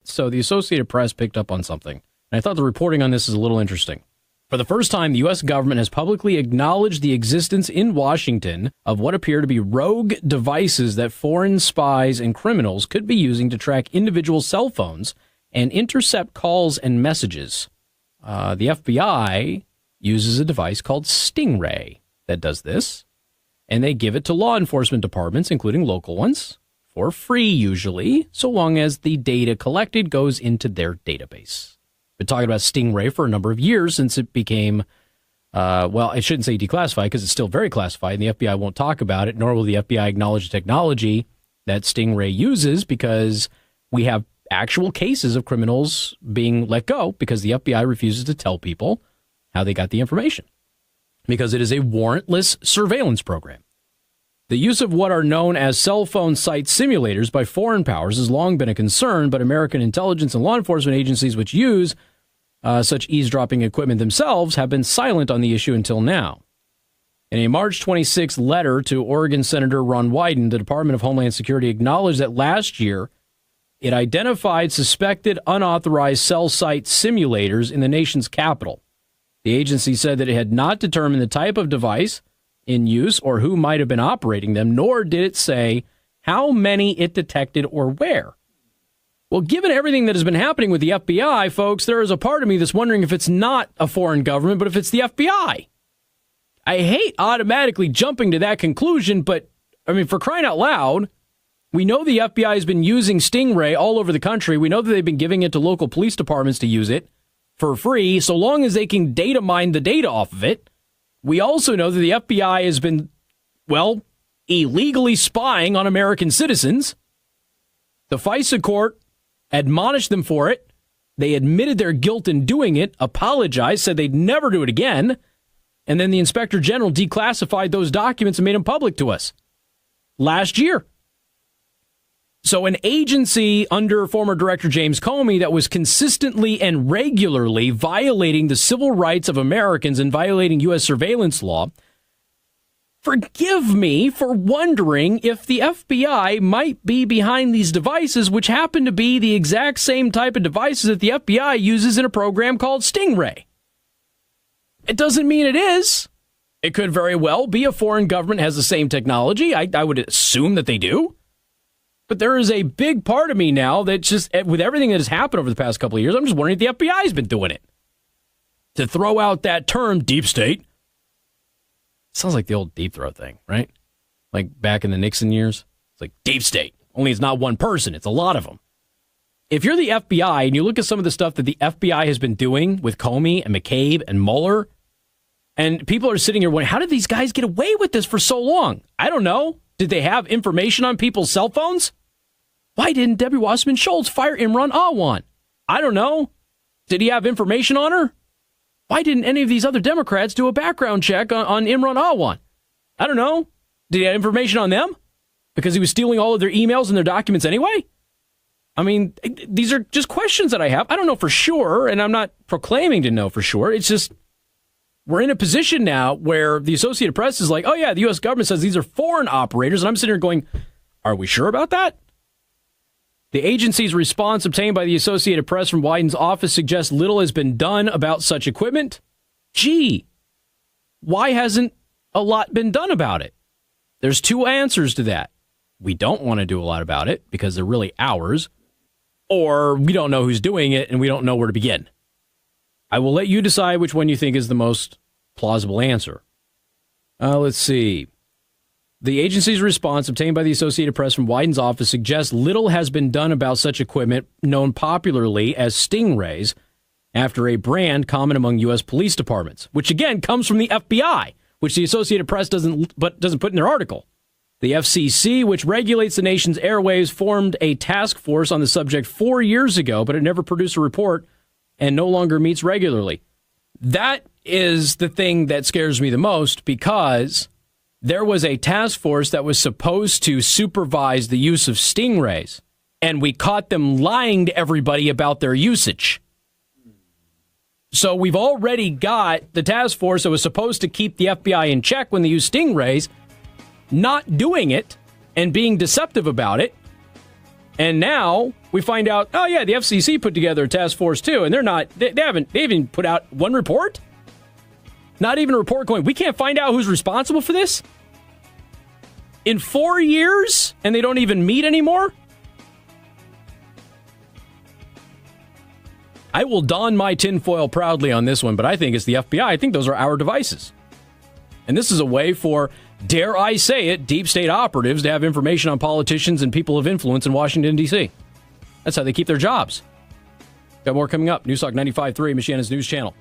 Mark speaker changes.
Speaker 1: So the Associated Press picked up on something. And I thought the reporting on this is a little interesting. For the first time, the U.S. government has publicly acknowledged the existence in Washington of what appear to be rogue devices that foreign spies and criminals could be using to track individual cell phones and intercept calls and messages. The FBI uses a device called Stingray that does this, and they give it to law enforcement departments, including local ones, for free usually, so long as the data collected goes into their database. Been talking about Stingray for a number of years since it became, well, I shouldn't say declassified because it's still very classified, and the FBI won't talk about it, nor will the FBI acknowledge the technology that Stingray uses, because we have actual cases of criminals being let go because the FBI refuses to tell people how they got the information, because it is a warrantless surveillance program. The use of what are known as cell phone site simulators by foreign powers has long been a concern, but American intelligence and law enforcement agencies which use such eavesdropping equipment themselves have been silent on the issue until now. In a March 26 letter to Oregon Senator Ron Wyden, the Department of Homeland Security acknowledged that last year it identified suspected unauthorized cell site simulators in the nation's capital. The agency said that it had not determined the type of device in use or who might have been operating them, nor did it say how many it detected or where. Well, given everything that has been happening with the FBI, folks, there is a part of me that's wondering if it's not a foreign government, but if it's the FBI. I hate automatically jumping to that conclusion, but, I mean, for crying out loud, we know the FBI has been using Stingray all over the country. We know that they've been giving it to local police departments to use it for free, so long as they can data mine the data off of it. We also know that the FBI has been, well, illegally spying on American citizens. The FISA court admonished them for it. They admitted their guilt in doing it, apologized, said they'd never do it again. And then the Inspector General declassified those documents and made them public to us last year. So an agency under former Director James Comey that was consistently and regularly violating the civil rights of Americans and violating U.S. surveillance law, forgive me for wondering if the FBI might be behind these devices, which happen to be the exact same type of devices that the FBI uses in a program called Stingray. It doesn't mean it is. It could very well be a foreign government has the same technology. I would assume that they do. But there is a big part of me now that just, with everything that has happened over the past couple of years, I'm just wondering if the FBI has been doing it. To throw out that term, deep state. Sounds like the old deep throat thing, right? Like back in the Nixon years. It's like deep state. Only it's not one person. It's a lot of them. If you're the FBI and you look at some of the stuff that the FBI has been doing with Comey and McCabe and Mueller, and people are sitting here wondering, how did these guys get away with this for so long? I don't know. Did they have information on people's cell phones? Why didn't Debbie Wasserman Schultz fire Imran Awan? I don't know. Did he have information on her? Why didn't any of these other Democrats do a background check on Imran Awan? I don't know. Did he have information on them? Because he was stealing all of their emails and their documents anyway? I mean, these are just questions that I have. I don't know for sure, and I'm not proclaiming to know for sure. It's just, we're in a position now where the Associated Press is like, oh yeah, the U.S. government says these are foreign operators. And I'm sitting here going, are we sure about that? The agency's response obtained by the Associated Press from Wyden's office suggests little has been done about such equipment. Gee, why hasn't a lot been done about it? There's two answers to that. We don't want to do a lot about it because they're really ours, or we don't know who's doing it and we don't know where to begin. I will let you decide which one you think is the most plausible answer. Let's see. The agency's response obtained by the Associated Press from Wyden's office suggests little has been done about such equipment known popularly as Stingrays after a brand common among U.S. police departments, which again comes from the FBI, which the Associated Press doesn't put in their article. The FCC, which regulates the nation's airwaves, formed a task force on the subject 4 years ago, but it never produced a report and no longer meets regularly. That is the thing that scares me the most, because there was a task force that was supposed to supervise the use of Stingrays, and we caught them lying to everybody about their usage. So we've already got the task force that was supposed to keep the FBI in check when they use Stingrays not doing it and being deceptive about it. And now we find out, oh yeah, the FCC put together a task force too, and they haven't even put out one report. Not even a report going, we can't find out who's responsible for this? In 4 years, and they don't even meet anymore? I will don my tinfoil proudly on this one, but I think it's the FBI. I think those are our devices. And this is a way for, dare I say it, deep state operatives to have information on politicians and people of influence in Washington, D.C. That's how they keep their jobs. Got more coming up. Newstalk 95.3, Michiana's news channel.